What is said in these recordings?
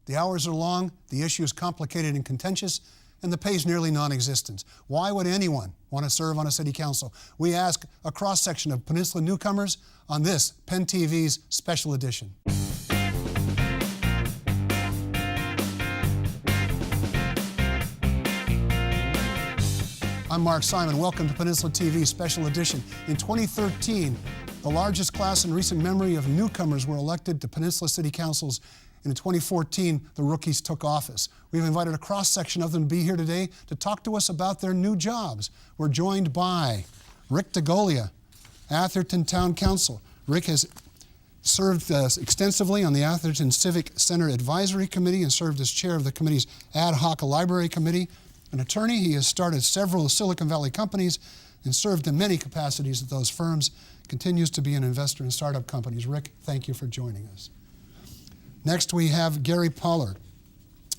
The hours are long, the issue is complicated and contentious, and the pay is nearly non-existent. Why would anyone want to serve on a city council? We ask a cross-section of Peninsula newcomers on this Penn TV's special edition. I'm Mark Simon. Welcome to Peninsula TV's special edition. In 2013, the largest class in recent memory of newcomers were elected to Peninsula City Councils, and in 2014, the rookies took office. We've invited a cross-section of them to be here today to talk to us about their new jobs. We're joined by Rick Degolia, Atherton Town Council. Rick has served extensively on the Atherton Civic Center Advisory Committee and served as chair of the committee's ad hoc library committee. An attorney, he has started several Silicon Valley companies and served in many capacities at those firms, continues to be an investor in startup companies. Rick, thank you for joining us. Next, we have Gary Pollard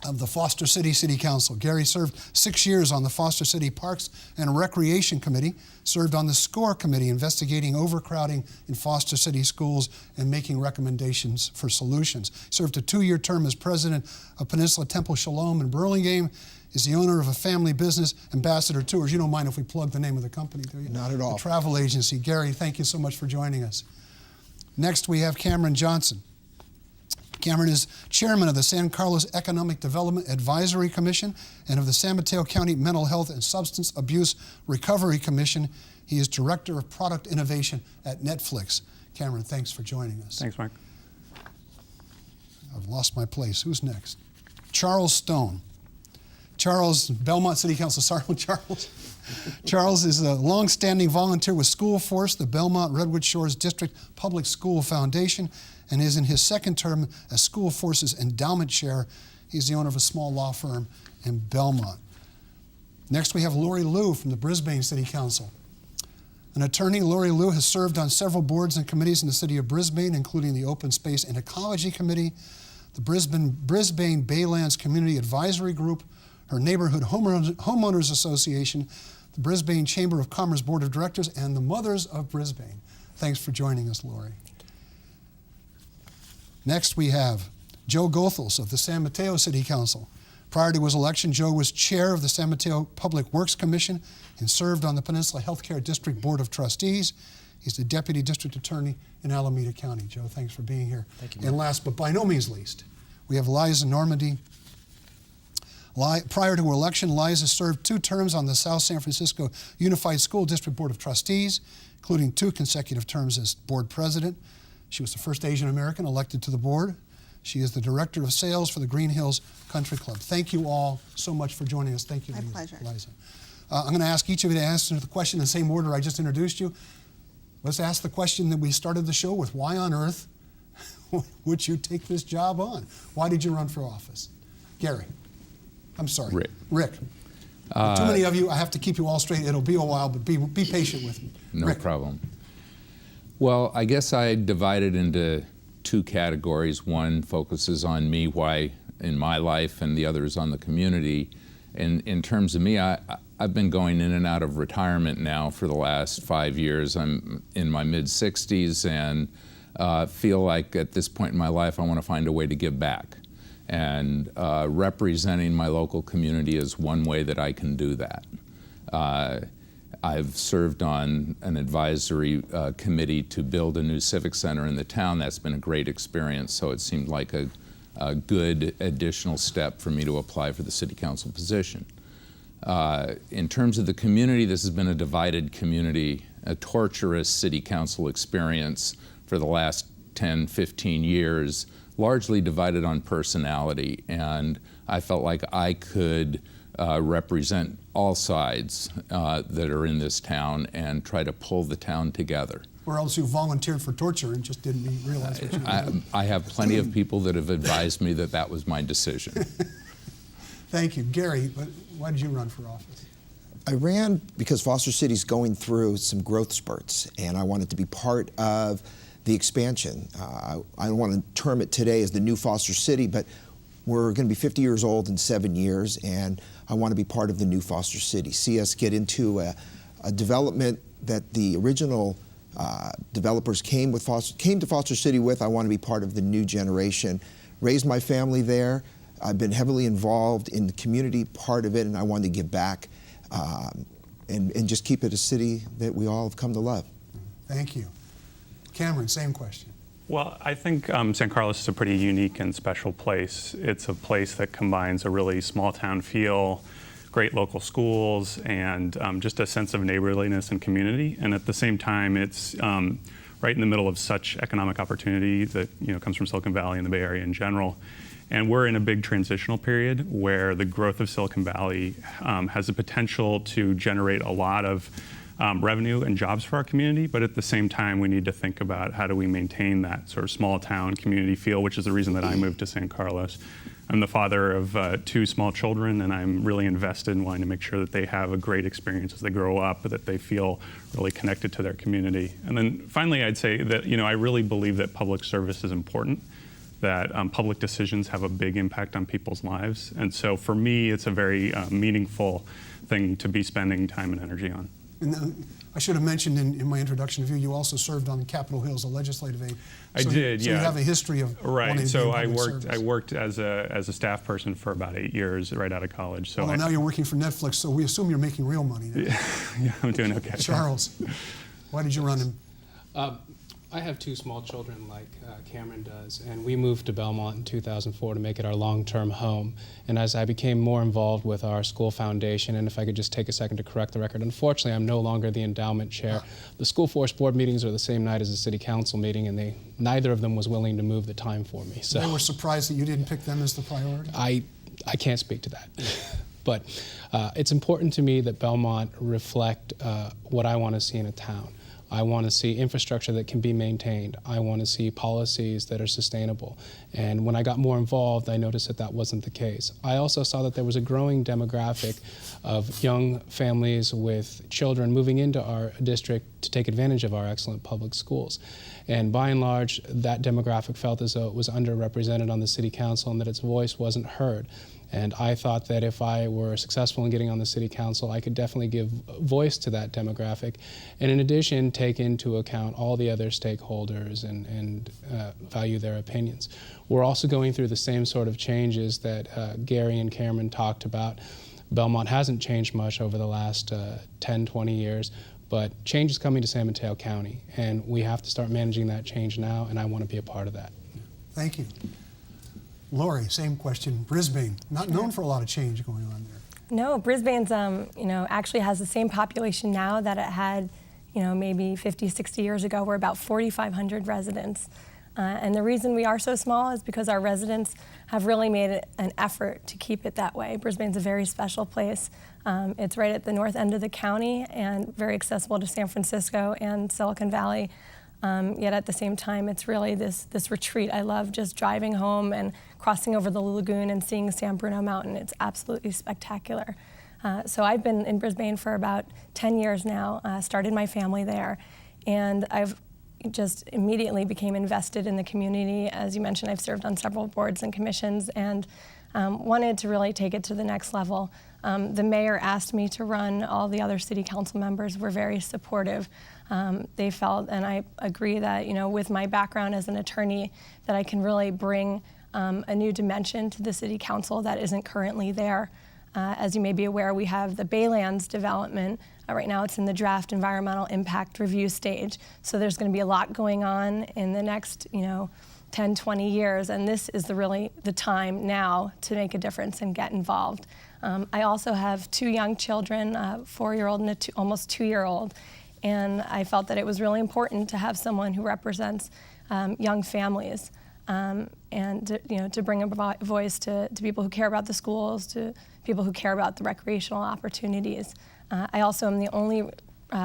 of the Foster City City Council. Gary served 6 years on the Foster City Parks and Recreation Committee, served on the SCORE Committee investigating overcrowding in Foster City schools and making recommendations for solutions. Served a 2-year term as president of Peninsula Temple Shalom in Burlingame, is the owner of a family business, Ambassador Tours. You don't mind if we plug the name of the company, do you? Not at all. The travel agency. Gary, thank you so much for joining us. Next, we have Cameron Johnson. Cameron is chairman of the San Carlos Economic Development Advisory Commission and of the San Mateo County Mental Health and Substance Abuse Recovery Commission. He is director of product innovation at Netflix. Cameron, thanks for joining us. Thanks, Mike. I've lost my place. Who's next? Charles Stone. Charles, Belmont City Council. Sorry, Charles. Charles is a long-standing volunteer with School Force, the Belmont Redwood Shores District Public School Foundation, and is in his second term as School Force's endowment chair. He's the owner of a small law firm in Belmont. Next, we have Lori Liu from the Brisbane City Council. An attorney, Lori Liu has served on several boards and committees in the city of Brisbane, including the Open Space and Ecology Committee, the Brisbane Baylands Community Advisory Group, her Neighborhood Homeowners Association, the Brisbane Chamber of Commerce Board of Directors, and the Mothers of Brisbane. Thanks for joining us, Lori. Next, we have Joe Goethals of the San Mateo City Council. Prior to his election, Joe was chair of the San Mateo Public Works Commission and served on the Peninsula Healthcare District Board of Trustees. He's the deputy district attorney in Alameda County. Joe, thanks for being here. Thank you. And last, but by no means least, we have Liza Normandy. Prior to her election, Liza served 2 terms on the South San Francisco Unified School District Board of Trustees, including 2 consecutive terms as board president. She was the first Asian American elected to the board. She is the director of sales for the Green Hills Country Club. Thank you all so much for joining us. Thank you, My pleasure. Liza. I'm going to ask each of you to answer the question in the same order I just introduced you. Let's ask the question that we started the show with. Why on earth would you take this job on? Why did you run for office? Gary. I'm sorry. Rick. Too many of you, I have to keep you all straight. It'll be a while, but be patient with me. No Rick. problem. Well, I guess I divided into 2 categories. One focuses on me, why in my life, and the other is on the community. And in terms of me, I've been going in and out of retirement now for the last 5 years. I'm in my mid-60s and feel like at this point in my life I want to find a way to give back. And representing my local community is one way that I can do that. I've served on an advisory committee to build a new civic center in the town. That's been a great experience, so it seemed like a good additional step for me to apply for the city council position. In terms of the community, this has been a divided community, a torturous city council experience for the last 10, 15 years, largely divided on personality, and I felt like I could represent all sides that are in this town and try to pull the town together. Or else you volunteered for torture and just didn't realize what you were doing. I have plenty of people that have advised me that that was my decision. Thank you. Gary, why did you run for office? I ran because Foster City's going through some growth spurts, and I wanted to be part of the expansion. I don't want to term it today as the new Foster City, but we're going to be 50 years old in 7 years, and I want to be part of the new Foster City. See us get into a development that the original developers came to Foster City with. I want to be part of the new generation. Raised my family there. I've been heavily involved in the community part of it, and I wanted to give back and just keep it a city that we all have come to love. Thank you. Cameron, same question. Well, I think San Carlos is a pretty unique and special place. It's a place that combines a really small town feel, great local schools, and just a sense of neighborliness and community. And at the same time, it's right in the middle of such economic opportunity that comes from Silicon Valley and the Bay Area in general. And we're in a big transitional period where the growth of Silicon Valley has the potential to generate a lot of revenue and jobs for our community, but at the same time, we need to think about how do we maintain that sort of small town community feel, which is the reason that I moved to San Carlos. I'm the father of 2 small children, and I'm really invested in wanting to make sure that they have a great experience as they grow up, that they feel really connected to their community. And then finally, I'd say that I really believe that public service is important, that public decisions have a big impact on people's lives. And so for me, it's a very meaningful thing to be spending time and energy on. And I should have mentioned in my introduction of you, you also served on Capitol Hill as a legislative aide. I did, so yeah. you have a history of wanting to be So in I public service. worked as a staff person for about 8 years right out of college. So Well, now you're working for Netflix, so we assume you're making real money now. yeah, I'm doing okay. Charles, why did you run him? I have 2 small children like Cameron does, and we moved to Belmont in 2004 to make it our long-term home. And as I became more involved with our school foundation, and if I could just take a second to correct the record, unfortunately I'm no longer the endowment chair. The school force board meetings are the same night as the city council meeting, and neither of them was willing to move the time for me. So They were surprised that you didn't pick them as the priority? I can't speak to that. But it's important to me that Belmont reflect what I want to see in a town. I want to see infrastructure that can be maintained. I want to see policies that are sustainable. And when I got more involved, I noticed that that wasn't the case. I also saw that there was a growing demographic of young families with children moving into our district to take advantage of our excellent public schools. And by and large, that demographic felt as though it was underrepresented on the city council and that its voice wasn't heard. And I thought that if I were successful in getting on the city council, I could definitely give voice to that demographic. And in addition, take into account all the other stakeholders and value their opinions. We're also going through the same sort of changes that Gary and Cameron talked about. Belmont hasn't changed much over the last 10, 20 years, but change is coming to San Mateo County. And we have to start managing that change now, and I want to be a part of that. Thank you. Lori, same question. Brisbane, not known for a lot of change going on there. No, Brisbane's actually has the same population now that it had maybe 50, 60 years ago. We're about 4,500 residents. And the reason we are so small is because our residents have really made an effort to keep it that way. Brisbane's a very special place. It's right at the north end of the county and very accessible to San Francisco and Silicon Valley. Yet at the same time, it's really this retreat. I love just driving home and crossing over the lagoon and seeing San Bruno Mountain. It's absolutely spectacular. So I've been in Brisbane for about 10 years now, started my family there, and I've just immediately became invested in the community. As you mentioned, I've served on several boards and commissions and wanted to really take it to the next level. The mayor asked me to run. All the other city council members were very supportive. They felt, and I agree that, with my background as an attorney, that I can really bring a new dimension to the city council that isn't currently there. As you may be aware, we have the Baylands development. Right now it's in the draft environmental impact review stage. So there's going to be a lot going on in the next, 10, 20 years, and this is really the time now to make a difference and get involved. I also have 2 young children, a 4-year-old and almost 2-year-old, and I felt that it was really important to have someone who represents young families and to bring a voice to people who care about the schools, to people who care about the recreational opportunities. I also am the only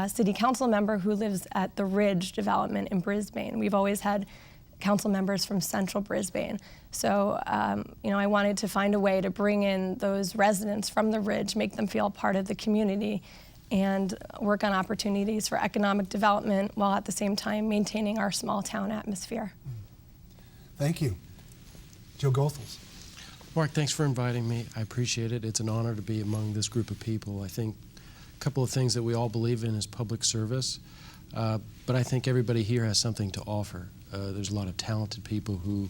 city council member who lives at the Ridge development in Brisbane. We've always had council members from central Brisbane. So, I wanted to find a way to bring in those residents from the Ridge, make them feel part of the community, and work on opportunities for economic development while at the same time maintaining our small town atmosphere. Thank you. Joe Goethals. Mark, thanks for inviting me. I appreciate it. It's an honor to be among this group of people. I think a couple of things that we all believe in is public service, but I think everybody here has something to offer. There's a lot of talented people who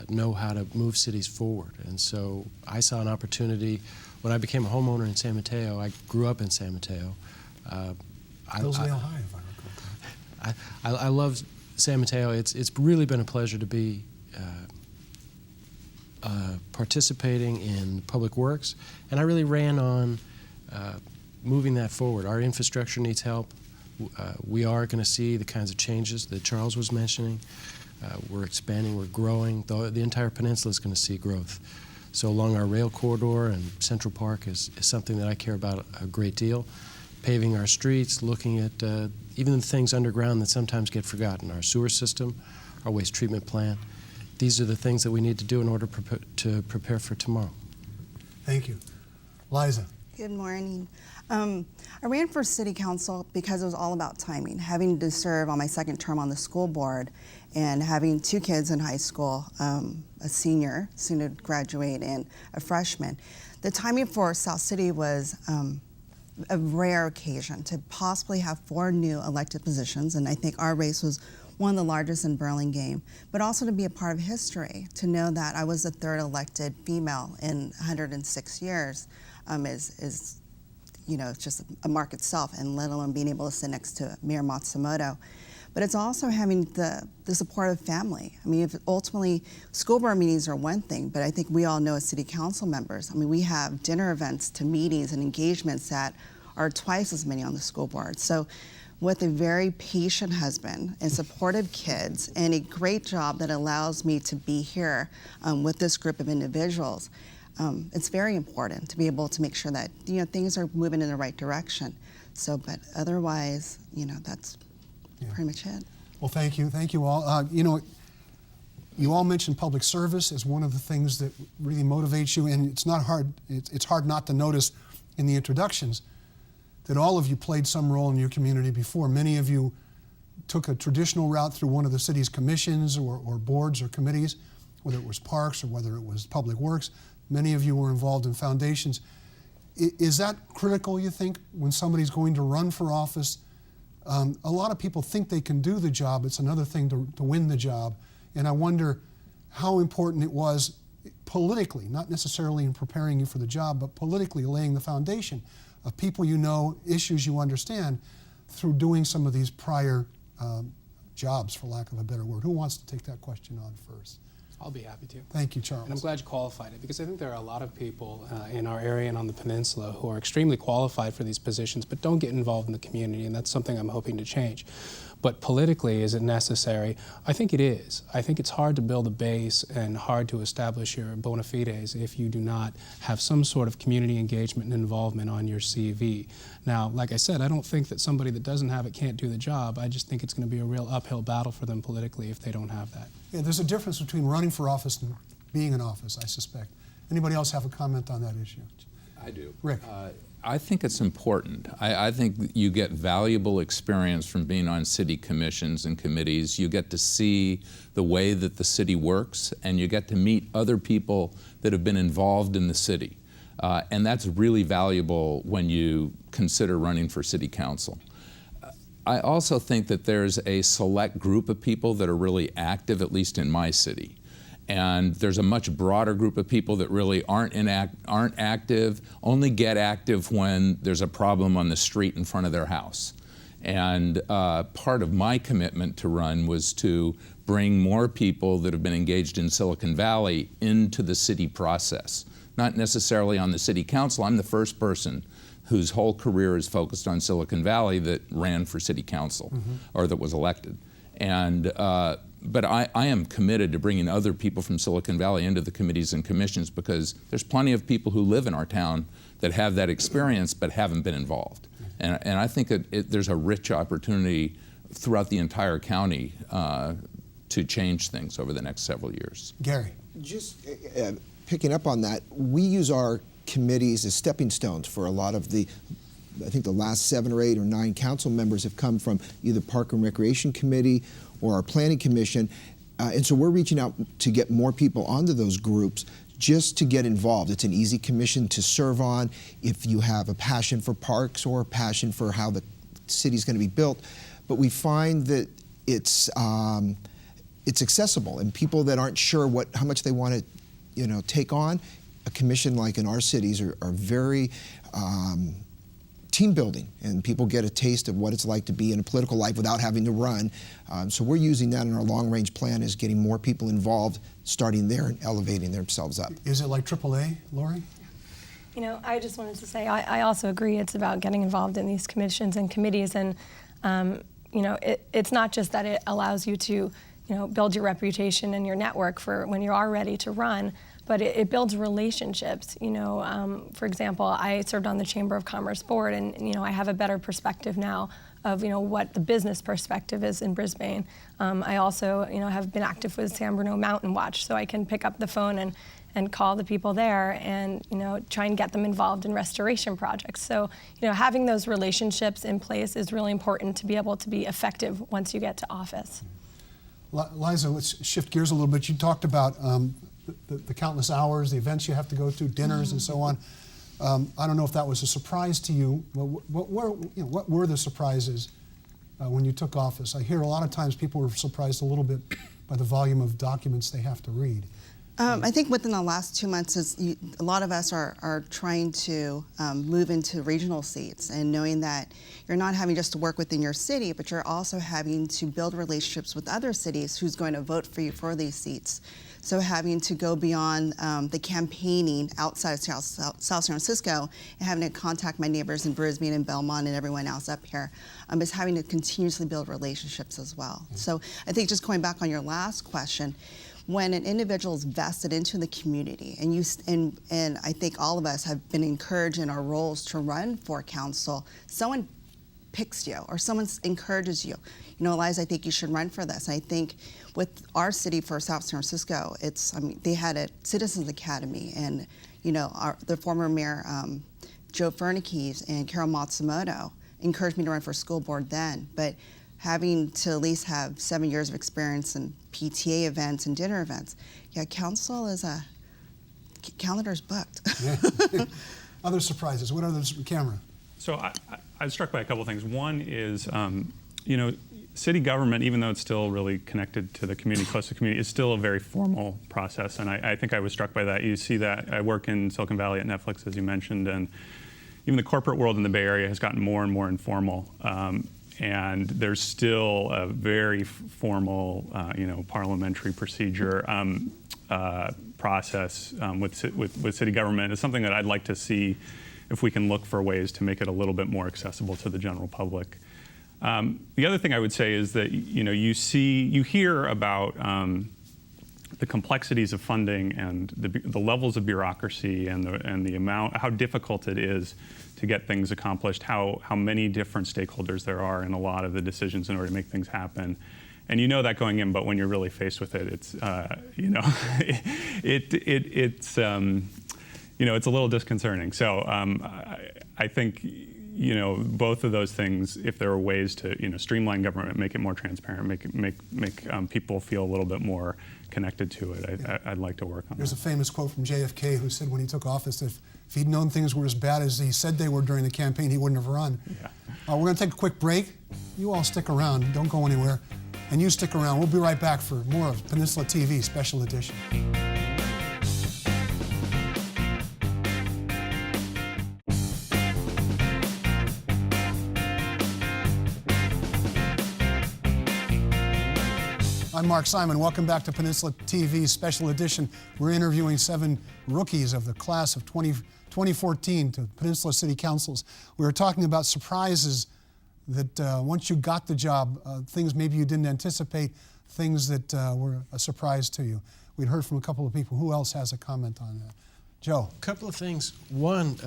know how to move cities forward. And so I saw an opportunity when I became a homeowner in San Mateo. I grew up in San Mateo. Hillsdale High, if I recall. I love San Mateo. It's really been a pleasure to be participating in public works, and I really ran on moving that forward. Our infrastructure needs help. We are going to see the kinds of changes that Charles was mentioning. We're expanding, we're growing. The entire peninsula is going to see growth. So along our rail corridor and Central Park is something that I care about a great deal. Paving our streets, looking at even the things underground that sometimes get forgotten, our sewer system, our waste treatment plant. These are the things that we need to do in order to prepare for tomorrow. Thank you. Liza. Good morning. I ran for city council because it was all about timing. Having to serve on my second term on the school board and having 2 kids in high school, a senior, soon to graduate, and a freshman. The timing for South City was a rare occasion to possibly have 4 new elected positions, and I think our race was one of the largest in Burlingame, but also to be a part of history, to know that I was the 3rd elected female in 106 years is it's just a mark itself, and let alone being able to sit next to Mayor Matsumoto. But it's also having the support of family. I mean, if ultimately, school board meetings are one thing, but I think we all know as city council members, I mean, we have dinner events to meetings and engagements that are twice as many on the school board. So with a very patient husband and supportive kids and a great job that allows me to be here with this group of individuals, it's very important to be able to make sure that things are moving in the right direction. So, but otherwise, that's pretty much it. Well, thank you all. You all mentioned public service as one of the things that really motivates you, and it's not hard. It's hard not to notice in the introductions that all of you played some role in your community before. Many of you took a traditional route through one of the city's commissions or boards or committees, whether it was parks or whether it was public works. Many of you were involved in foundations. Is that critical, you think, when somebody's going to run for office? A lot of people think they can do the job. It's another thing to win the job. And I wonder how important it was politically, not necessarily in preparing you for the job, but politically laying the foundation of people you know, issues you understand, through doing some of these prior jobs, for lack of a better word. Who wants to take that question on first? I'll be happy to. Thank you, Charles. And I'm glad you qualified it, because I think there are a lot of people in our area and on the peninsula who are extremely qualified for these positions but don't get involved in the community, and that's something I'm hoping to change. But politically, is it necessary? I think it is. I think it's hard to build a base and hard to establish your bona fides if you do not have some sort of community engagement and involvement on your CV. Now, like I said, I don't think that somebody that doesn't have it can't do the job. I just think it's going to be a real uphill battle for them politically if they don't have that. Yeah, there's a difference between running for office and being in office, I suspect. Anybody else have a comment on that issue? I do. Rick. I think it's important. I think you get valuable experience from being on city commissions and committees. You get to see the way that the city works, and you get to meet other people that have been involved in the city. And that's really valuable when you consider running for city council. I also think that there's a select group of people that are really active, at least in my city. And there's a much broader group of people that really aren't active, only get active when there's a problem on the street in front of their house. And part of my commitment to run was to bring more people that have been engaged in Silicon Valley into the city process. Not necessarily on the city council. I'm the first person whose whole career is focused on Silicon Valley that ran for city council, or that was elected. And but I am committed to bringing other people from Silicon Valley into the committees and commissions, because there's plenty of people who live in our town that have that experience but haven't been involved. And I think there's a rich opportunity throughout the entire county to change things over the next several years. Gary. Just picking up on that, we use our committees as stepping stones for a lot of the, I think the last 7 or 8 or 9 council members have come from either Park and Recreation Committee or our Planning Commission. And so we're reaching out to get more people onto those groups just to get involved. It's an easy commission to serve on if you have a passion for parks or a passion for how the city's going to be built. But we find that it's it's accessible, and people that aren't sure how much they want to take on, a commission like in our cities are very team building, and people get a taste of what it's like to be in a political life without having to run. So we're using that in our long-range plan, is getting more people involved, starting there and elevating themselves up. Is it like AAA, Lori? I just wanted to say I also agree it's about getting involved in these commissions and committees, and it's not just that it allows you to build your reputation and your network for when you are ready to run, but it builds relationships. For example, I served on the Chamber of Commerce board, and I have a better perspective now of what the business perspective is in Brisbane. I also have been active with San Bruno Mountain Watch, so I can pick up the phone and call the people there and try and get them involved in restoration projects. So having those relationships in place is really important to be able to be effective once you get to office. Liza, let's shift gears a little bit. You talked about the countless hours, the events you have to go to, dinners and so on. I don't know if that was a surprise to you. What were the surprises when you took office? I hear a lot of times people were surprised a little bit by the volume of documents they have to read. I think within the last 2 months, a lot of us are trying to move into regional seats, and knowing that you're not having just to work within your city, but you're also having to build relationships with other cities who's going to vote for you for these seats. So having to go beyond the campaigning outside of South San Francisco and having to contact my neighbors in Brisbane and Belmont and everyone else up here is having to continuously build relationships as well. Mm-hmm. So I think just going back on your last question, when an individual is vested into the community, and I think all of us have been encouraged in our roles to run for council, someone picks you or someone encourages you. Liza, I think you should run for this. And I think with our city for South San Francisco, they had a Citizens Academy, and the former mayor Joe Fernikes and Carol Matsumoto encouraged me to run for school board then. But having to at least have 7 years of experience in PTA events and dinner events, council is calendar's booked. Yeah. Other surprises. What others, Cameron? So I was struck by a couple of things. One is, city government, even though it's still really connected to the community, close to the community, is still a very formal process. And I think I was struck by that. You see that. I work in Silicon Valley at Netflix, as you mentioned, and even the corporate world in the Bay Area has gotten more and more informal. And there's still a very formal, parliamentary procedure process with city government. It's something that I'd like to see if we can look for ways to make it a little bit more accessible to the general public. The other thing I would say is that you hear about the complexities of funding and the levels of bureaucracy and the amount, how difficult it is to get things accomplished, how many different stakeholders there are in a lot of the decisions in order to make things happen. And you know that going in, but when you're really faced with it, it's it's a little disconcerting. So I think both of those things, if there are ways to streamline government, make it more transparent, make people feel a little bit more connected to it, I'd like to work on. There's that. a famous quote from JFK, who said when he took office that if he'd known things were as bad as he said they were during the campaign, he wouldn't have run. Yeah. We're going to take a quick break. You all stick around. Don't go anywhere. And you stick around. We'll be right back for more of Peninsula TV Special Edition. I'm Mark Simon. Welcome back to Peninsula TV Special Edition. We're interviewing 7 rookies of the class of 2014 to Peninsula City Councils. We were talking about surprises that once you got the job, things maybe you didn't anticipate, things that were a surprise to you. We'd heard from a couple of people. Who else has a comment on that? Joe. A couple of things. One,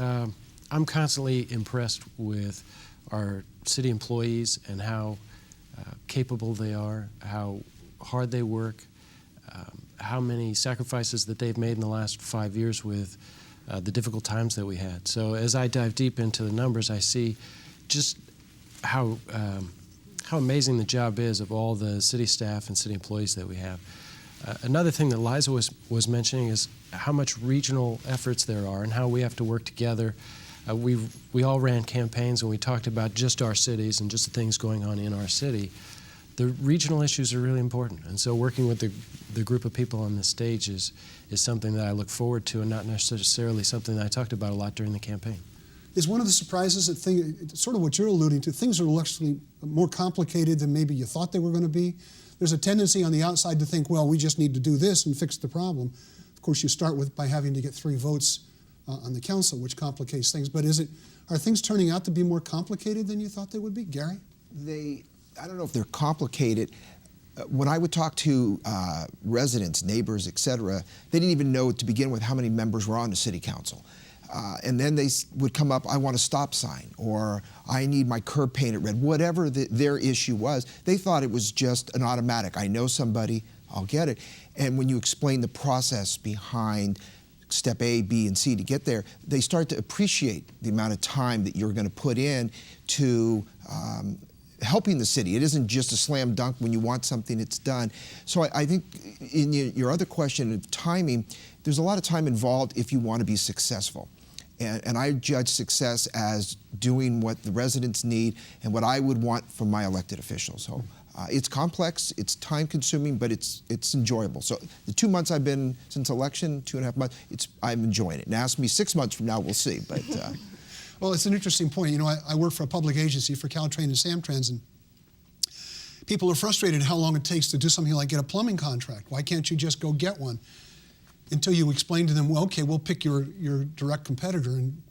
I'm constantly impressed with our city employees and how capable they are, how hard they work, how many sacrifices that they've made in the last 5 years with the difficult times that we had. So as I dive deep into the numbers, I see just how amazing the job is of all the city staff and city employees that we have. Another thing that Liza was mentioning is how much regional efforts there are and how we have to work together. We all ran campaigns and we talked about just our cities and just the things going on in our city. the regional issues are really important. And so working with the group of people on this stage is something that I look forward to, and not necessarily something that I talked about a lot during the campaign. Is one of the surprises that sort of what you're alluding to, things are actually more complicated than maybe you thought they were going to be? There's a tendency on the outside to think, well, we just need to do this and fix the problem. Of course, you start by having to get 3 votes on the council, which complicates things. But are things turning out to be more complicated than you thought they would be? Gary? I don't know if they're complicated. When I would talk to residents, neighbors, et cetera, they didn't even know to begin with how many members were on the city council. And then they would come up, I want a stop sign, or I need my curb painted red, whatever their issue was. They thought it was just an automatic. I know somebody, I'll get it. And when you explain the process behind step A, B, and C to get there, they start to appreciate the amount of time that you're going to put in to helping the city. It isn't just a slam dunk. When you want something, it's done. So I think in your other question of timing, there's a lot of time involved if you want to be successful. And I judge success as doing what the residents need and what I would want from my elected officials. So it's complex, it's time consuming, but it's enjoyable. So the 2 months I've been since election, 2.5 months, I'm enjoying it. Now ask me 6 months from now, we'll see. But well, it's an interesting point. You know, I work for a public agency for Caltrain and Samtrans, and people are frustrated how long it takes to do something like get a plumbing contract. Why can't you just go get one? Until you explain to them, well, okay, we'll pick your direct competitor and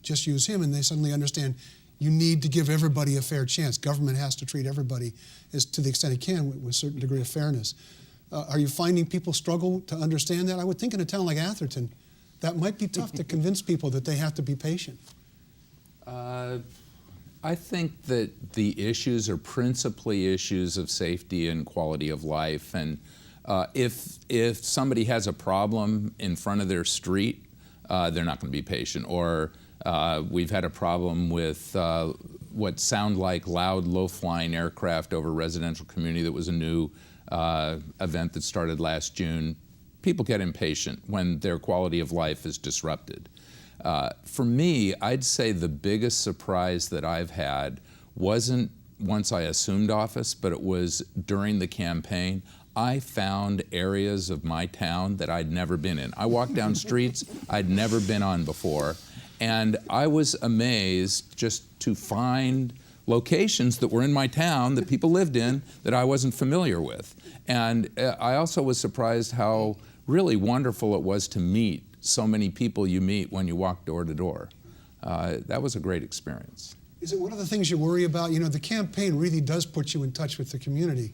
just use him, and they suddenly understand you need to give everybody a fair chance. Government has to treat everybody as to the extent it can with a certain degree of fairness. Are you finding people struggle to understand that? I would think in a town like Atherton, that might be tough to convince people that they have to be patient. I think that the issues are principally issues of safety and quality of life. And if somebody has a problem in front of their street, they're not going to be patient. Or we've had a problem with what sound like loud, low-flying aircraft over a residential community that was a new event that started last June. People get impatient when their quality of life is disrupted. For me, I'd say the biggest surprise that I've had wasn't once I assumed office, but it was during the campaign. I found areas of my town that I'd never been in. I walked down streets I'd never been on before, and I was amazed just to find locations that were in my town that people lived in that I wasn't familiar with. And I also was surprised how really wonderful it was to meet so many people you meet when you walk door to door. That was a great experience. Is it one of the things you worry about? You know, the campaign really does put you in touch with the community.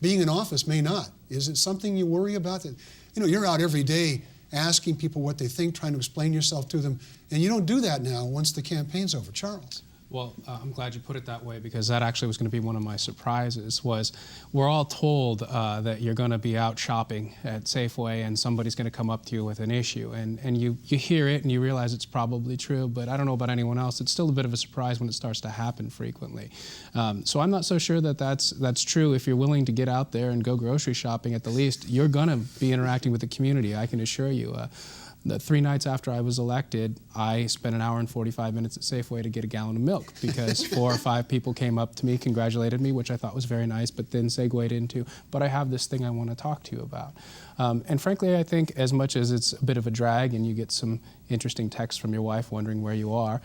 Being in office may not. Is it something you worry about? That, you know, you're out every day asking people what they think, trying to explain yourself to them, and you don't do that now once the campaign's over. Charles? Well, I'm glad you put it that way, because that actually was going to be one of my surprises. Was we're all told that you're going to be out shopping at Safeway and somebody's going to come up to you with an issue, and you hear it and you realize it's probably true, but I don't know about anyone else. It's still a bit of a surprise when it starts to happen frequently. So I'm not so sure that that's true. If you're willing to get out there and go grocery shopping, at the least, you're going to be interacting with the community, I can assure you. The 3 nights after I was elected, I spent an hour and 45 minutes at Safeway to get a gallon of milk because 4 or 5 people came up to me, congratulated me, which I thought was very nice, but then segued into, but I have this thing I want to talk to you about. And frankly, I think as much as it's a bit of a drag and you get some interesting texts from your wife wondering where you are,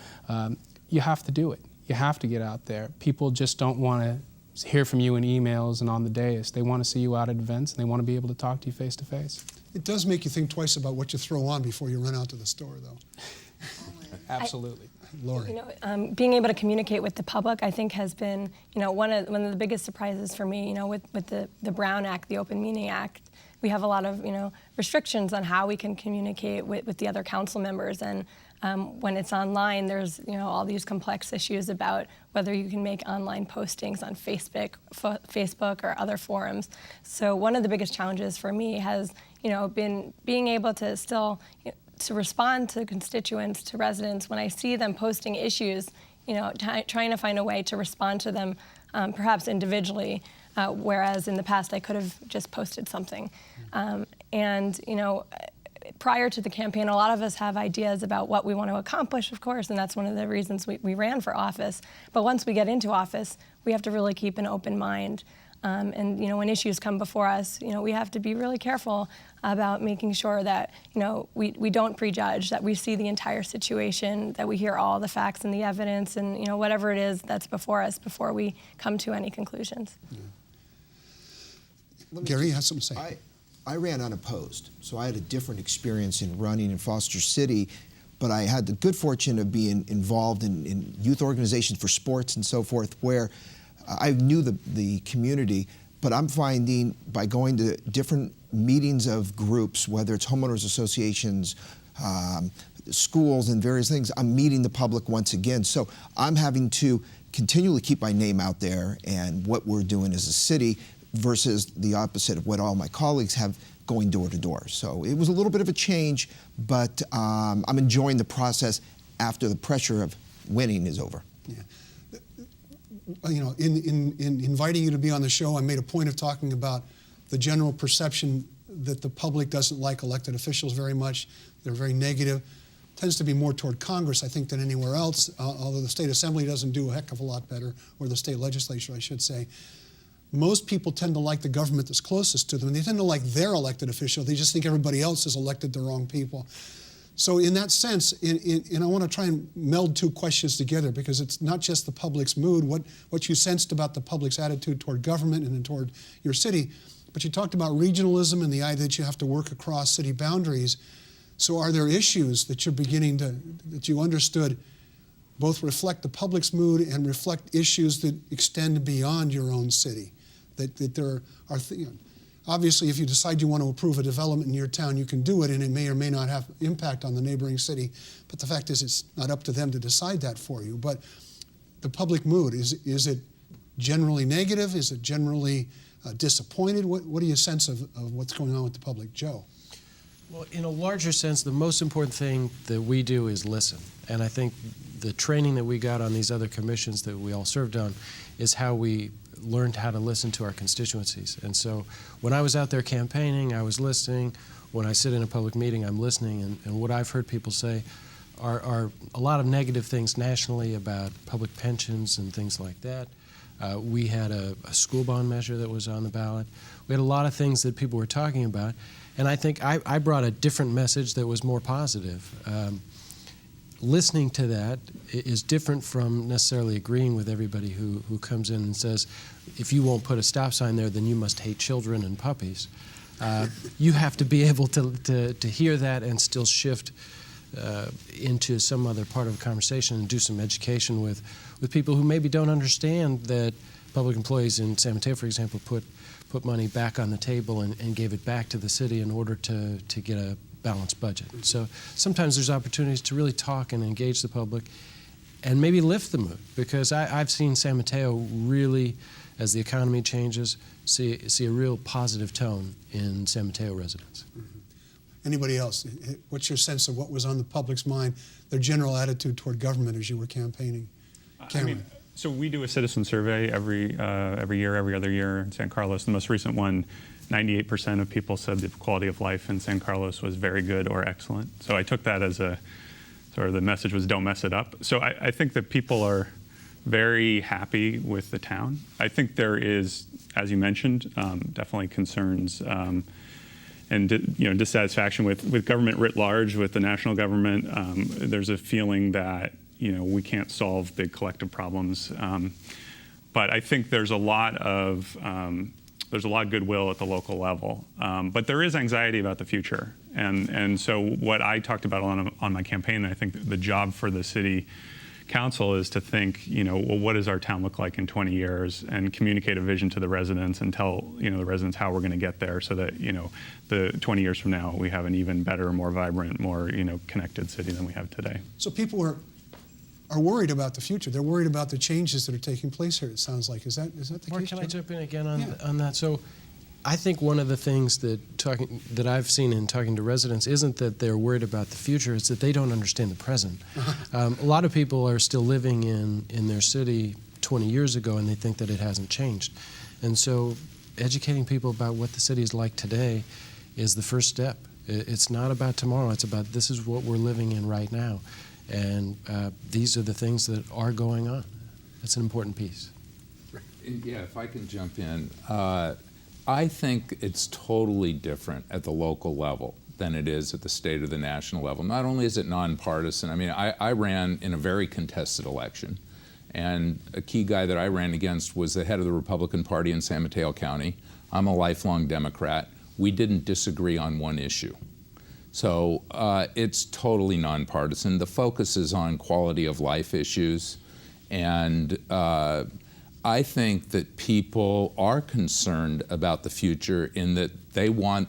you have to do it. You have to get out there. People just don't want to hear from you in emails and on the dais. They want to see you out at events, and they want to be able to talk to you face to face. It does make you think twice about what you throw on before you run out to the store, though. Absolutely. Lori. You know, being able to communicate with the public, I think, has been, you know, one of the biggest surprises for me. You know, with the Brown Act, the Open Meeting Act, we have a lot of, you know, restrictions on how we can communicate with the other council members, and when it's online, there's, you know, all these complex issues about whether you can make online postings on Facebook or other forums. So one of the biggest challenges for me has, you know, been being able to still, you know, to respond to constituents, to residents when I see them posting issues, you know, trying to find a way to respond to them, perhaps individually, whereas in the past I could have just posted something. And, you know, prior to the campaign, a lot of us have ideas about what we want to accomplish, of course, and that's one of the reasons we ran for office. But once we get into office, we have to really keep an open mind. And when issues come before us, we have to be really careful about making sure that we don't prejudge, that we see the entire situation, that we hear all the facts and the evidence, and whatever it is that's before us before we come to any conclusions. Yeah. Gary, you have something to say? I ran unopposed, so I had a different experience in running in Foster City, but I had the good fortune of being involved in youth organizations for sports and so forth, where I knew the community, but I'm finding by going to different meetings of groups, whether it's homeowners associations, schools and various things, I'm meeting the public once again. So I'm having to continually keep my name out there and what we're doing as a city versus the opposite of what all my colleagues have going door to door. So it was a little bit of a change, but I'm enjoying the process after the pressure of winning is over. Yeah. In inviting you to be on the show, I made a point of talking about the general perception that the public doesn't like elected officials very much. They're very negative. Tends to be more toward Congress, I think, than anywhere else, although the state assembly doesn't do a heck of a lot better, or the state legislature, I should say. Most people tend to like the government that's closest to them, and they tend to like their elected official. They just think everybody else has elected the wrong people. So in that sense, and I want to try and meld two questions together, because it's not just the public's mood, what you sensed about the public's attitude toward government and toward your city, but you talked about regionalism and the idea that you have to work across city boundaries. So are there issues that you're that you understood both reflect the public's mood and reflect issues that extend beyond your own city? That there are obviously, if you decide you want to approve a development in your town, you can do it, and it may or may not have impact on the neighboring city. But the fact is, it's not up to them to decide that for you. But the public mood, is it generally negative? Is it generally disappointed? What do you sense of what's going on with the public? Joe? Well, in a larger sense, the most important thing that we do is listen. And I think the training that we got on these other commissions that we all served on is how we learned how to listen to our constituencies. And so when I was out there campaigning, I was listening. When I sit in a public meeting, I'm listening. And what I've heard people say are a lot of negative things nationally about public pensions and things like that. We had a school bond measure that was on the ballot. We had a lot of things that people were talking about. And I think I brought a different message that was more positive. Listening to that is different from necessarily agreeing with everybody who comes in and says, if you won't put a stop sign there, then you must hate children and puppies. You have to be able to hear that and still shift into some other part of the conversation and do some education with people who maybe don't understand that public employees in San Mateo, for example, put money back on the table and gave it back to the city in order to get a balanced budget. So sometimes there's opportunities to really talk and engage the public and maybe lift the mood, because I've seen San Mateo really, as the economy changes, see a real positive tone in San Mateo residents. Mm-hmm. Anybody else? What's your sense of what was on the public's mind, their general attitude toward government as you were campaigning? Cameron. So we do a citizen survey every year, every other year in San Carlos. The most recent one, 98% of people said the quality of life in San Carlos was very good or excellent. So I took that as a sort of the message was don't mess it up. So I think that people are very happy with the town. I think there is, as you mentioned, definitely concerns and dissatisfaction with government writ large, with the national government. There's a feeling that we can't solve big collective problems, but I think there's a lot of goodwill at the local level, but there is anxiety about the future, and so what I talked about on my campaign, I think the job for the city council is to think, well, what does our town look like in 20 years, and communicate a vision to the residents and tell the residents how we're going to get there, so that the 20 years from now we have an even better, more vibrant, more connected city than we have today. So people are worried about the future. They're worried about the changes that are taking place here, it sounds like. Is that the Mark, case? can I jump in again on that? So I think one of the things that I've seen in talking to residents isn't that they're worried about the future, it's that they don't understand the present. A lot of people are still living in their city 20 years ago, and they think that it hasn't changed. And so educating people about what the city is like today is the first step. It's not about tomorrow, it's about this is what we're living in right now. And these are the things that are going on. That's an important piece. Yeah, if I can jump in. I think it's totally different at the local level than it is at the state or the national level. Not only is it nonpartisan, I mean, I ran in a very contested election, and a key guy that I ran against was the head of the Republican Party in San Mateo County. I'm a lifelong Democrat. We didn't disagree on one issue. So it's totally nonpartisan. The focus is on quality of life issues, and I think that people are concerned about the future in that they want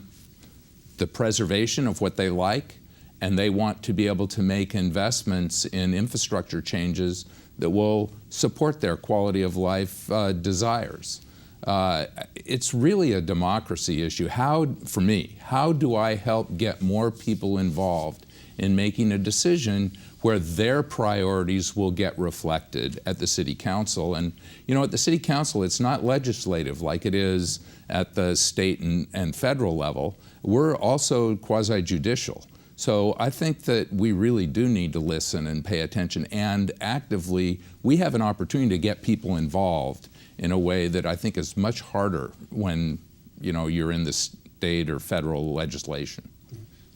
the preservation of what they like, and they want to be able to make investments in infrastructure changes that will support their quality of life desires. It's really a democracy issue. For me, how do I help get more people involved in making a decision where their priorities will get reflected at the City Council? And you know, at the City Council, it's not legislative like it is at the state and federal level. We're also quasi-judicial. So I think that we really do need to listen and pay attention, and actively, we have an opportunity to get people involved in a way that I think is much harder when, you know, you're in the state or federal legislation.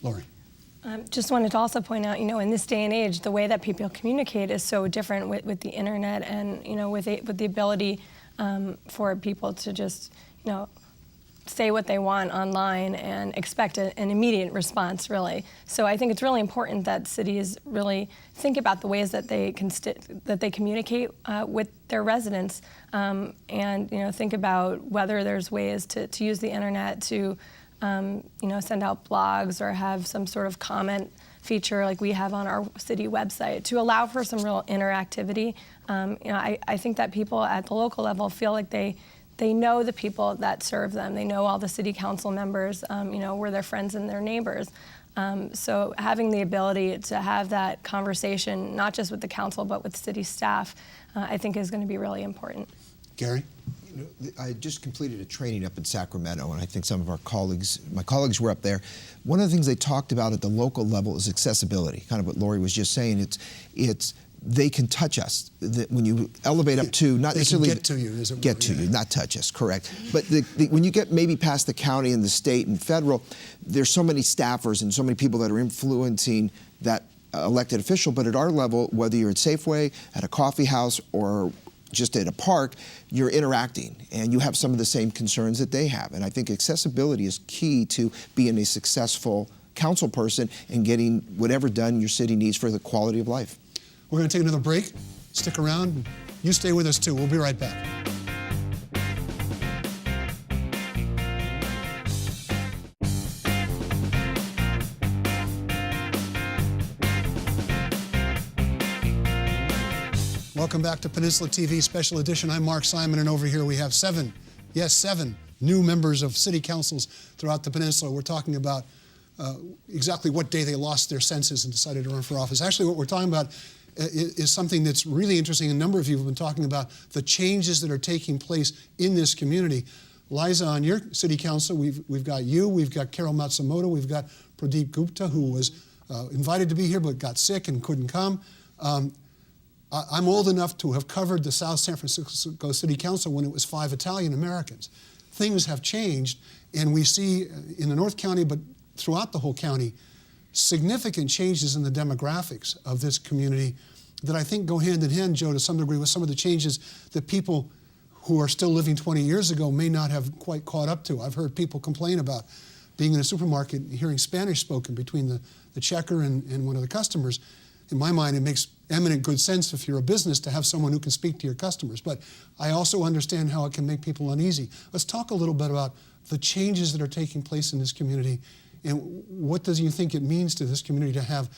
Lori. Just wanted to also point out, you know, in this day and age, the way that people communicate is so different with the internet, and, you know, with the ability for people to just, you know, say what they want online and expect an immediate response, really. So I think it's really important that cities really think about the ways that they communicate with their residents, and, you know, think about whether there's ways to use the internet to you know, send out blogs or have some sort of comment feature like we have on our city website to allow for some real interactivity. You know, I think that people at the local level feel like they know the people that serve them. They know all the city council members. You know, we're their friends and their neighbors. So having the ability to have that conversation, not just with the council, but with city staff, I think is going to be really important. Gary? I just completed a training up in Sacramento, and I think some of my colleagues were up there. One of the things they talked about at the local level is accessibility, kind of what Lori was just saying. It's they can touch us. When you elevate up to, not they necessarily can get to you, as it were, get to you, not touch us, correct. But when you get maybe past the county and the state and federal, there's so many staffers and so many people that are influencing that elected official. But at our level, whether you're at Safeway, at a coffee house, or just at a park, you're interacting, and you have some of the same concerns that they have. And I think accessibility is key to being a successful council person and getting whatever done your city needs for the quality of life. We're going to take another break. Stick around. You stay with us, too. We'll be right back. Welcome back to Peninsula TV Special Edition. I'm Mark Simon, and over here we have seven new members of city councils throughout the peninsula. We're talking about exactly what day they lost their senses and decided to run for office. Actually, what we're talking about is something that's really interesting. A number of you have been talking about the changes that are taking place in this community. Liza, on your city council, we've got you, we've got Carol Matsumoto, we've got Pradeep Gupta, who was invited to be here but got sick and couldn't come. I'm old enough to have covered the South San Francisco City Council when it was 5 Italian Americans. Things have changed, and we see in the North County, but throughout the whole county, significant changes in the demographics of this community that I think go hand in hand, Joe, to some degree, with some of the changes that people who are still living 20 years ago may not have quite caught up to. I've heard people complain about being in a supermarket and hearing Spanish spoken between the checker and one of the customers. In my mind, it makes eminent good sense if you're a business to have someone who can speak to your customers. But I also understand how it can make people uneasy. Let's talk a little bit about the changes that are taking place in this community, and what does you think it means to this community to have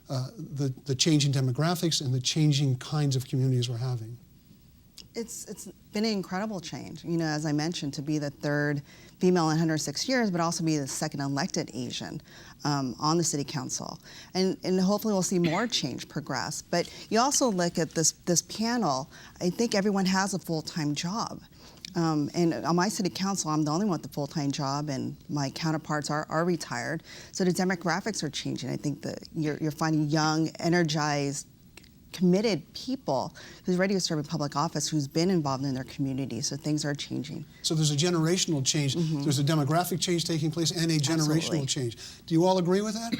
the changing demographics and the changing kinds of communities we're having? It's been an incredible change. You know, as I mentioned, to be the third female in 106 years, but also be the second elected Asian on the city council. And hopefully we'll see more change progress. But you also look at this panel, I think everyone has a full-time job. And on my city council, I'm the only one with a full-time job, and my counterparts are retired. So the demographics are changing. I think that you're finding young, energized committed people who's ready to serve in public office, who's been involved in their community. So things are changing. So there's a generational change. There's a demographic change taking place and a generational Absolutely. change. Do you all agree with that?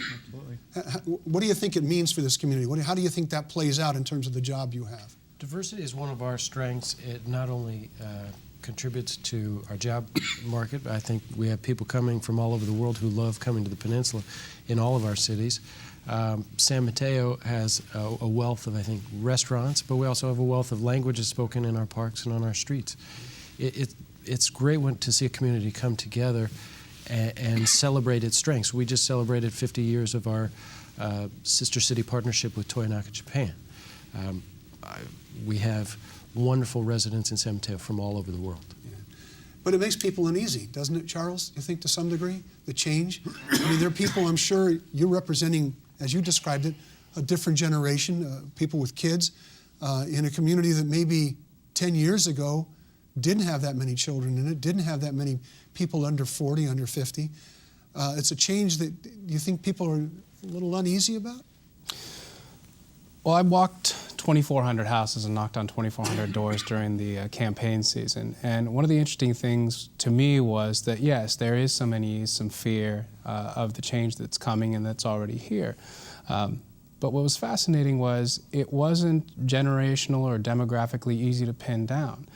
Absolutely. What do you think it means for this community? How do you think that plays out in terms of the job you have? Diversity is one of our strengths. It not only contributes to our job market, but I think we have people coming from all over the world who love coming to the Peninsula in all of our cities. San Mateo has a wealth of, I think, restaurants, but we also have a wealth of languages spoken in our parks and on our streets. It's great to see a community come together and celebrate its strengths. We just celebrated 50 years of our sister city partnership with Toyonaka, Japan. We have wonderful residents in San Mateo from all over the world. Yeah. But it makes people uneasy, doesn't it, Charles? You think to some degree, the change? I mean, there are people, I'm sure you're representing, as you described it, a different generation, people with kids, in a community that maybe 10 years ago didn't have that many children in it, didn't have that many people under 40, under 50. It's a change that you think people are a little uneasy about? Well, I walked 2,400 houses and knocked on 2,400 doors during the campaign season. And one of the interesting things to me was that, yes, there is some unease, some fear of the change that's coming and that's already here. But what was fascinating was it wasn't generational or demographically easy to pin down.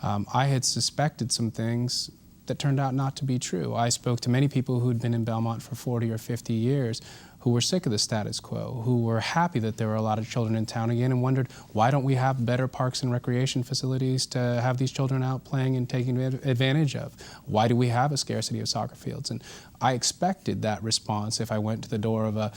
I had suspected some things that turned out not to be true. I spoke to many people who'd been in Belmont for 40 or 50 years who were sick of the status quo, who were happy that there were a lot of children in town again and wondered, why don't we have better parks and recreation facilities to have these children out playing and taking advantage of? Why do we have a scarcity of soccer fields? And I expected that response if I went to the door of a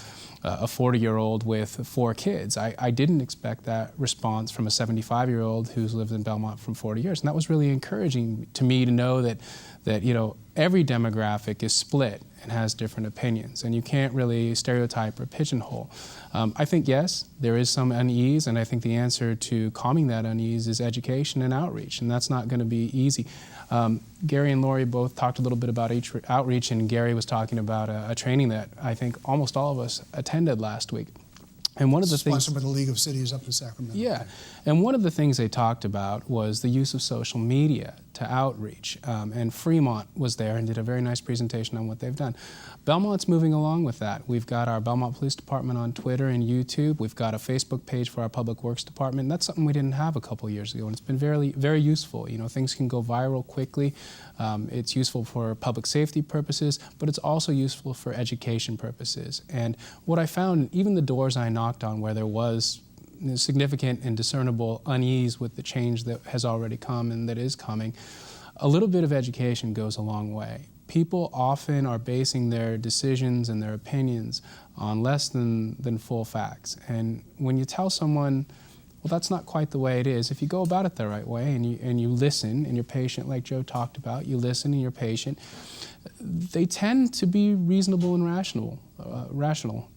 40-year-old with 4 kids. I didn't expect that response from a 75-year-old who's lived in Belmont for 40 years. And that was really encouraging to me to know that every demographic is split and has different opinions, and you can't really stereotype or pigeonhole. I think, yes, there is some unease, and I think the answer to calming that unease is education and outreach, and that's not going to be easy. Gary and Lori both talked a little bit about outreach, and Gary was talking about a training that I think almost all of us attended last week. And one of the things, sponsored by the League of Cities up in Sacramento. Yeah, and one of the things they talked about was the use of social media to outreach. And Fremont was there and did a very nice presentation on what they've done. Belmont's moving along with that. We've got our Belmont Police Department on Twitter and YouTube. We've got a Facebook page for our Public Works Department. That's something we didn't have a couple years ago, and it's been very, very useful. You know, things can go viral quickly. It's useful for public safety purposes, but it's also useful for education purposes. And what I found, even the doors I knocked on where there was significant and discernible unease with the change that has already come and that is coming, a little bit of education goes a long way. People often are basing their decisions and their opinions on less than full facts. And when you tell someone, well, that's not quite the way it is, if you go about it the right way and you listen and you're patient, like Joe talked about, you listen and you're patient, they tend to be reasonable and rational,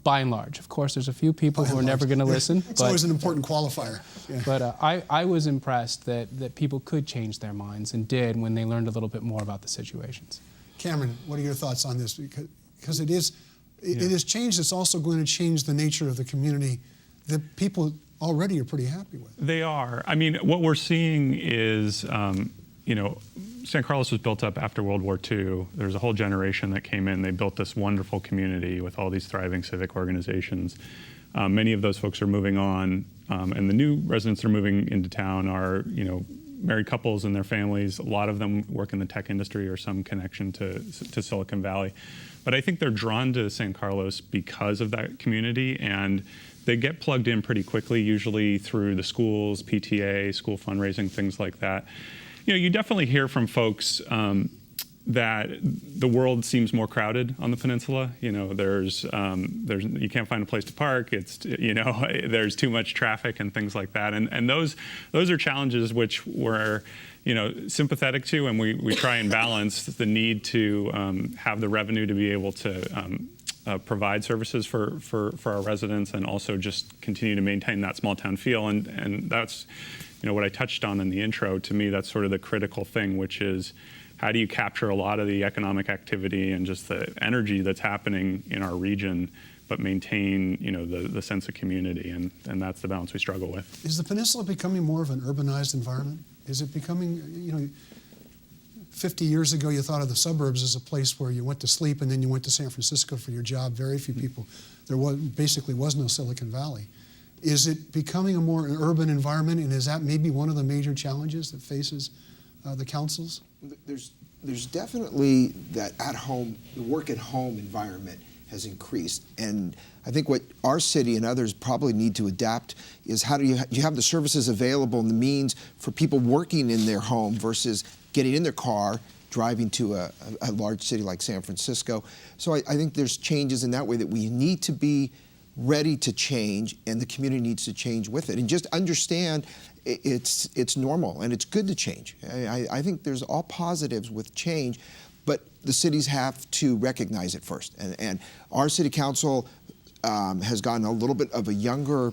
by and large. Of course, there's a few people who are never going to listen. It's always an important qualifier. Yeah. But I was impressed that people could change their minds and did when they learned a little bit more about the situations. Cameron, what are your thoughts on this? Because it is change that's also going to change the nature of the community that people already are pretty happy with. They are. I mean, what we're seeing is, San Carlos was built up after World War II. There's a whole generation that came in. They built this wonderful community with all these thriving civic organizations. Many of those folks are moving on, and the new residents that are moving into town are, married couples and their families. A lot of them work in the tech industry or some connection to Silicon Valley. But I think they're drawn to San Carlos because of that community, and they get plugged in pretty quickly, usually through the schools, PTA, school fundraising, things like that. You definitely hear from folks that the world seems more crowded on the peninsula. There's you can't find a place to park. It's there's too much traffic and things like that. And those are challenges which we're sympathetic to, and we try and balance the need to have the revenue to be able to provide services for our residents, and also just continue to maintain that small town feel. And that's what I touched on in the intro. To me, that's sort of the critical thing, which is how do you capture a lot of the economic activity and just the energy that's happening in our region but maintain, the sense of community, and that's the balance we struggle with. Is the peninsula becoming more of an urbanized environment? Is it becoming, 50 years ago you thought of the suburbs as a place where you went to sleep and then you went to San Francisco for your job. Very few people. There basically was no Silicon Valley. Is it becoming a more urban environment, and is that maybe one of the major challenges that faces the councils? There's definitely that at-home, the work-at-home environment has increased. And I think what our city and others probably need to adapt is how do you have the services available and the means for people working in their home versus getting in their car, driving to a large city like San Francisco. So I think there's changes in that way that we need to be ready to change, and the community needs to change with it. And just understand it's normal and it's good to change. I think there's all positives with change, but the cities have to recognize it first. And our city council has gotten a little bit of a younger,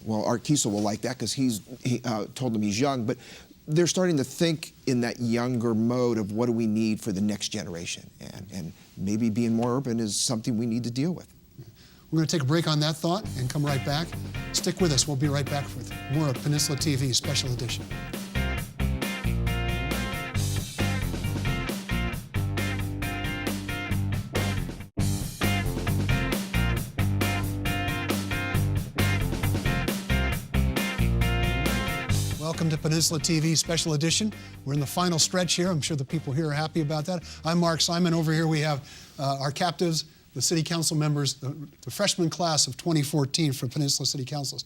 well, Art Kiesel will like that because he told him he's young, but they're starting to think in that younger mode of what do we need for the next generation. And maybe being more urban is something we need to deal with. We're going to take a break on that thought and come right back. Stick with us. We'll be right back with more of Peninsula TV Special Edition. Welcome to Peninsula TV Special Edition. We're in the final stretch here. I'm sure the people here are happy about that. I'm Mark Simon. Over here we have our captives, the city council members, the freshman class of 2014 for Peninsula City Councils.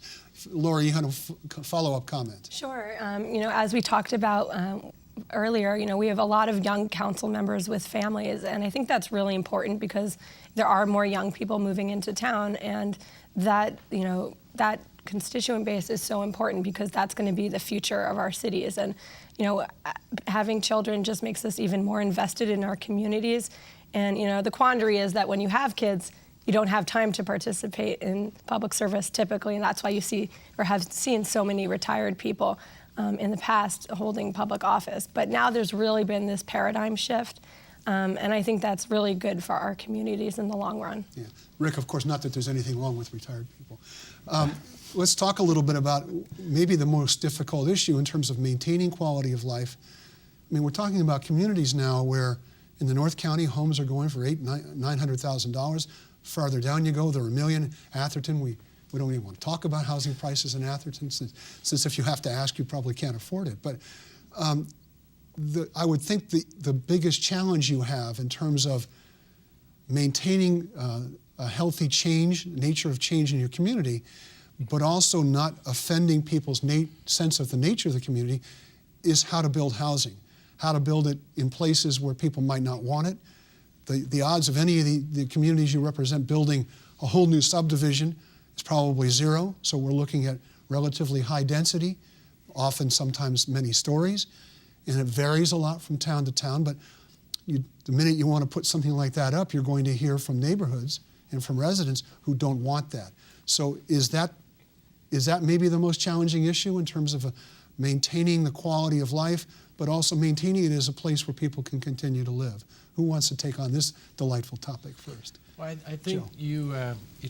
Laura, you had a follow-up comment. Sure. As we talked about earlier, we have a lot of young council members with families, and I think that's really important because there are more young people moving into town, and that constituent base is so important because that's going to be the future of our cities. And having children just makes us even more invested in our communities. And the quandary is that when you have kids, you don't have time to participate in public service typically, and that's why you see or have seen so many retired people in the past holding public office. But now there's really been this paradigm shift, and I think that's really good for our communities in the long run. Yeah. Rick, of course, not that there's anything wrong with retired people. Let's talk a little bit about maybe the most difficult issue in terms of maintaining quality of life. I mean, we're talking about communities now where in the North County, homes are going for $900,000. Farther down you go, they're $1 million. Atherton, we don't even want to talk about housing prices in Atherton, since if you have to ask, you probably can't afford it. But I would think the biggest challenge you have in terms of maintaining a healthy nature of change in your community, but also not offending people's sense of the nature of the community, is how to build housing. How to build it in places where people might not want it. The odds of any of the communities you represent building a whole new subdivision is probably zero. So we're looking at relatively high density, often sometimes many stories, and it varies a lot from town to town. But the minute you want to put something like that up, you're going to hear from neighborhoods and from residents who don't want that. So is that maybe the most challenging issue in terms of maintaining the quality of life, but also maintaining it as a place where people can continue to live? Who wants to take on this delightful topic first? Well, I think you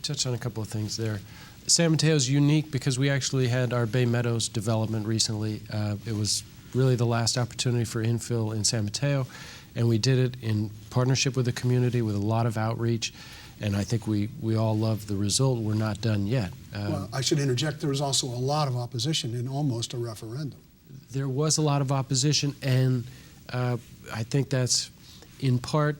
touched on a couple of things there. San Mateo is unique because we actually had our Bay Meadows development recently. It was really the last opportunity for infill in San Mateo, and we did it in partnership with the community with a lot of outreach. And I think we all love the result. We're not done yet. Well, I should interject, there was also a lot of opposition in almost a referendum. There was a lot of opposition, and I think that's in part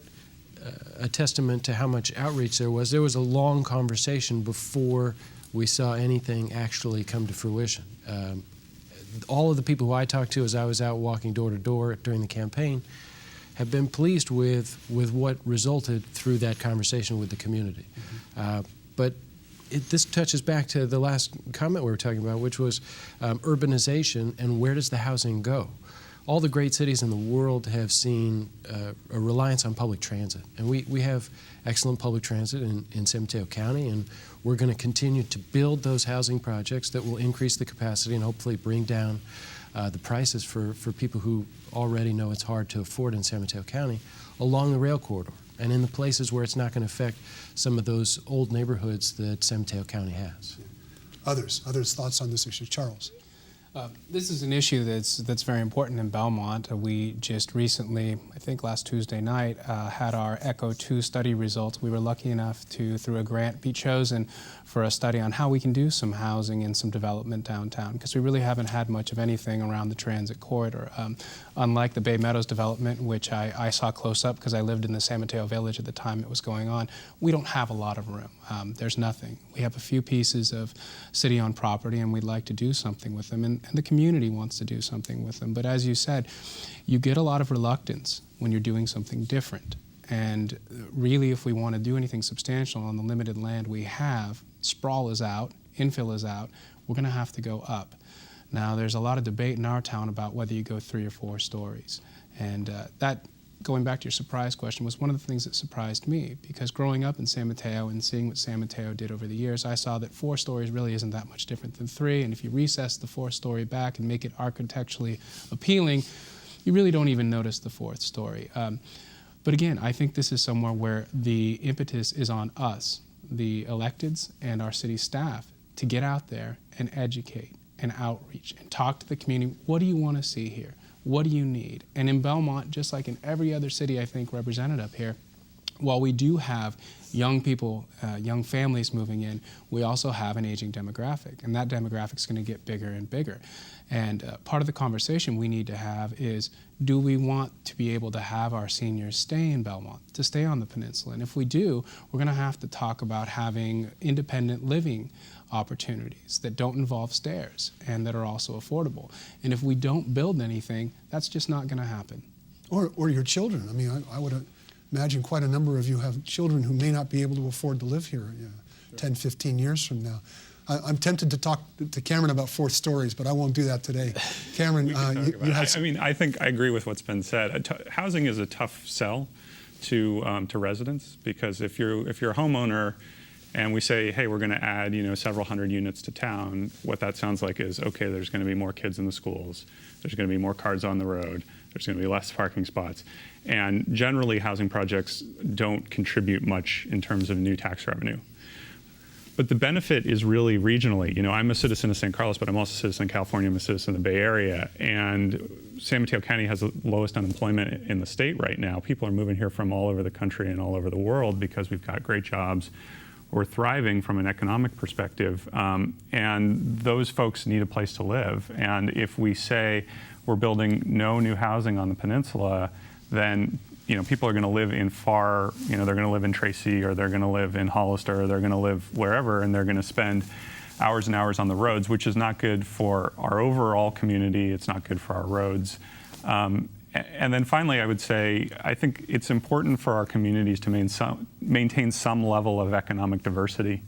a testament to how much outreach there was. There was a long conversation before we saw anything actually come to fruition. All of the people who I talked to as I was out walking door to door during the campaign have been pleased with what resulted through that conversation with the community. But this touches back to the last comment we were talking about, which was urbanization and where does the housing go? All the great cities in the world have seen a reliance on public transit. And we have excellent public transit in San Mateo County, and we're going to continue to build those housing projects that will increase the capacity and hopefully bring down the prices for people who already know it's hard to afford in San Mateo County along the rail corridor. and in the places where it's not going to affect some of those old neighborhoods that San Mateo County has. Others thoughts on this issue? Charles. This is an issue that's very important in Belmont. We just recently, I think last Tuesday night, had our ECHO 2 study results. We were lucky enough to, through a grant, be chosen for a study on how we can do some housing and some development downtown, because we really haven't had much of anything around the transit corridor. Unlike the Bay Meadows development, which I saw close up because I lived in the San Mateo Village at the time it was going on, we don't have a lot of room. There's nothing. We have a few pieces of city-owned property, and we'd like to do something with them, and the community wants to do something with them. But as you said, you get a lot of reluctance when you're doing something different. And really, if we want to do anything substantial on the limited land we have, sprawl is out, infill is out, we're going to have to go up. Now, there's a lot of debate in our town about whether you go 3 or 4 stories. And that, going back to your surprise question, was one of the things that surprised me, because growing up in San Mateo and seeing what San Mateo did over the years, I saw that 4 stories really isn't that much different than 3, and if you recess the 4th story back and make it architecturally appealing, you really don't even notice the 4th story. But again, I think this is somewhere where the impetus is on us, the electeds and our city staff, to get out there and educate and outreach and talk to the community. What do you want to see here? What do you need? And in Belmont, just like in every other city I think represented up here, while we do have young people, young families moving in, we also have an aging demographic, and that demographic is going to get bigger and bigger. And part of the conversation we need to have is, do we want to be able to have our seniors stay in Belmont, to stay on the peninsula? And if we do, we're going to have to talk about having independent living opportunities that don't involve stairs and that are also affordable. And if we don't build anything, that's just not going to happen. Or your children. I mean, I would imagine quite a number of you have children who may not be able to afford to live here 10, 15 years from now. I'm tempted to talk to Cameron about 4th stories, but I won't do that today. Cameron, you have... I mean, I think I agree with what's been said. Housing is a tough sell to residents, because if you're a homeowner and we say, hey, we're going to add several hundred units to town, what that sounds like is, okay, there's going to be more kids in the schools, there's going to be more cars on the road, there's going to be less parking spots. And generally, housing projects don't contribute much in terms of new tax revenue. But the benefit is really regionally. I'm a citizen of San Carlos, but I'm also a citizen of California. I'm a citizen of the Bay Area. And San Mateo County has the lowest unemployment in the state right now. People are moving here from all over the country and all over the world because we've got great jobs. We're thriving from an economic perspective. And those folks need a place to live. And if we say we're building no new housing on the peninsula, then people are going to live in they're going to live in Tracy, or they're going to live in Hollister, or they're going to live wherever, and they're going to spend hours and hours on the roads, which is not good for our overall community. It's not good for our roads. And then finally, I would say, I think it's important for our communities to maintain some level of economic diversity.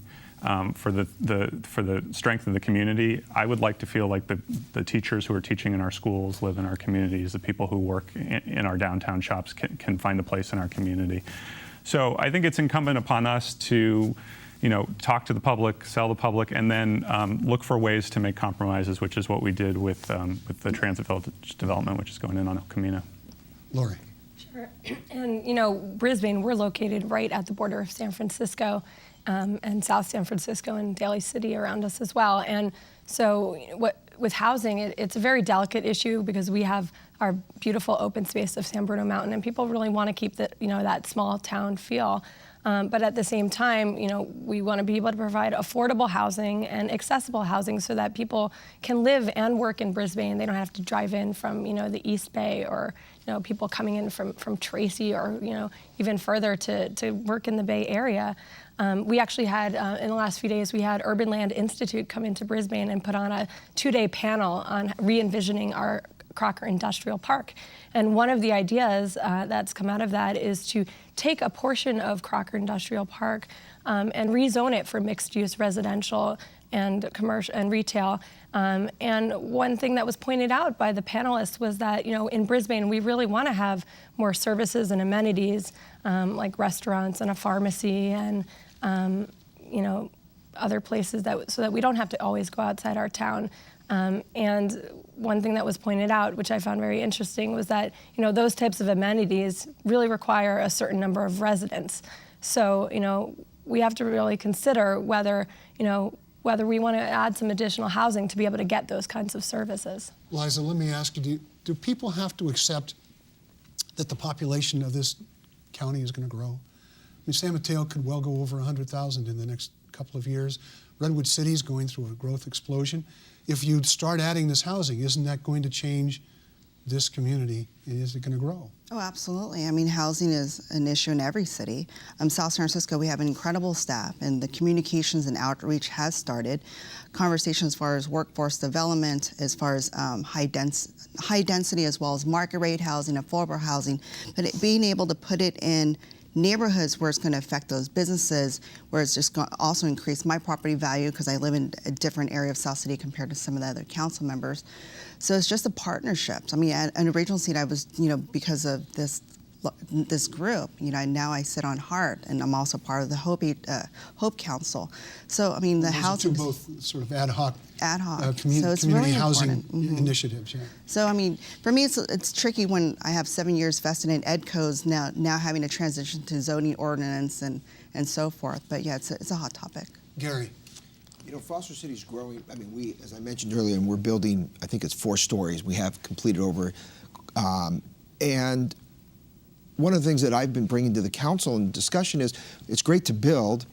For the strength of the community. I would like to feel like the teachers who are teaching in our schools live in our communities. The people who work in our downtown shops can find a place in our community. So I think it's incumbent upon us to, talk to the public, sell the public, and then look for ways to make compromises, which is what we did with the transit village development, which is going in on El Camino. Lori. Sure. And Brisbane, we're located right at the border of San Francisco. And South San Francisco and Daly City around us as well. And so with housing, it's a very delicate issue, because we have our beautiful open space of San Bruno Mountain, and people really want to keep that small town feel. But at the same time, we want to be able to provide affordable housing and accessible housing so that people can live and work in Brisbane. They don't have to drive in from, the East Bay, or, people coming in from Tracy, or, even further to work in the Bay Area. We actually had, in the last few days, we had Urban Land Institute come into Brisbane and put on a 2-day panel on re-envisioning our Crocker Industrial Park. And one of the ideas that's come out of that is to take a portion of Crocker Industrial Park and rezone it for mixed-use residential and commercial and retail. And one thing that was pointed out by the panelists was that, in Brisbane, we really want to have more services and amenities, like restaurants and a pharmacy and, other places so that we don't have to always go outside our town. And one thing that was pointed out, which I found very interesting, was that those types of amenities really require a certain number of residents. So we have to really consider whether we want to add some additional housing to be able to get those kinds of services. Liza, let me ask you, do people have to accept that the population of this county is going to grow? I mean, San Mateo could well go over 100,000 in the next couple of years. Redwood City is going through a growth explosion. If you start adding this housing, isn't that going to change this community? Is it going to grow? Oh, absolutely. I mean, housing is an issue in every city. South San Francisco, we have an incredible staff, and the communications and outreach has started. Conversations as far as workforce development, as far as high density, as well as market rate housing, affordable housing, but being able to put it in neighborhoods where it's going to affect those businesses, where it's just going to also increase my property value because I live in a different area of South City compared to some of the other council members. So it's just a partnership. I mean, at an original seat, I was, because of this group, now I sit on HEART, and I'm also part of the Hope Council. So I mean, the housing are both sort of ad hoc so it's community really housing important. initiatives. Yeah. So I mean, for me, it's tricky when I have 7 years vested in EDCOs now having to transition to zoning ordinance and so forth. But yeah, it's a hot topic. Gary. Foster City's growing. I mean, we, as I mentioned earlier, and we're building, I think it's 4 stories. We have completed over, and one of the things that I've been bringing to the council in discussion is it's great to build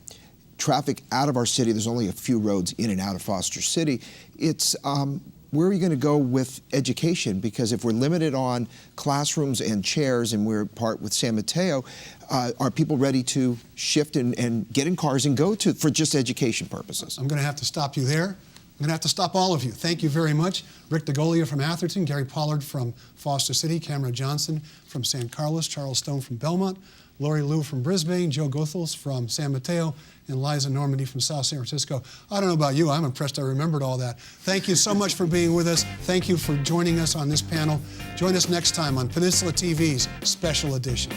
traffic out of our city. There's only a few roads in and out of Foster City. It's where are you going to go with education? Because if we're limited on classrooms and chairs, and we're part with San Mateo, are people ready to shift and get in cars and go for just education purposes? I'm going to have to stop you there. I'm going to have to stop all of you. Thank you very much. Rick Degolia from Atherton, Gary Pollard from Foster City, Cameron Johnson from San Carlos, Charles Stone from Belmont, Lori Liu from Brisbane, Joe Goethals from San Mateo, and Liza Normandy from South San Francisco. I don't know about you, I'm impressed I remembered all that. Thank you so much for being with us. Thank you for joining us on this panel. Join us next time on Peninsula TV's Special Edition.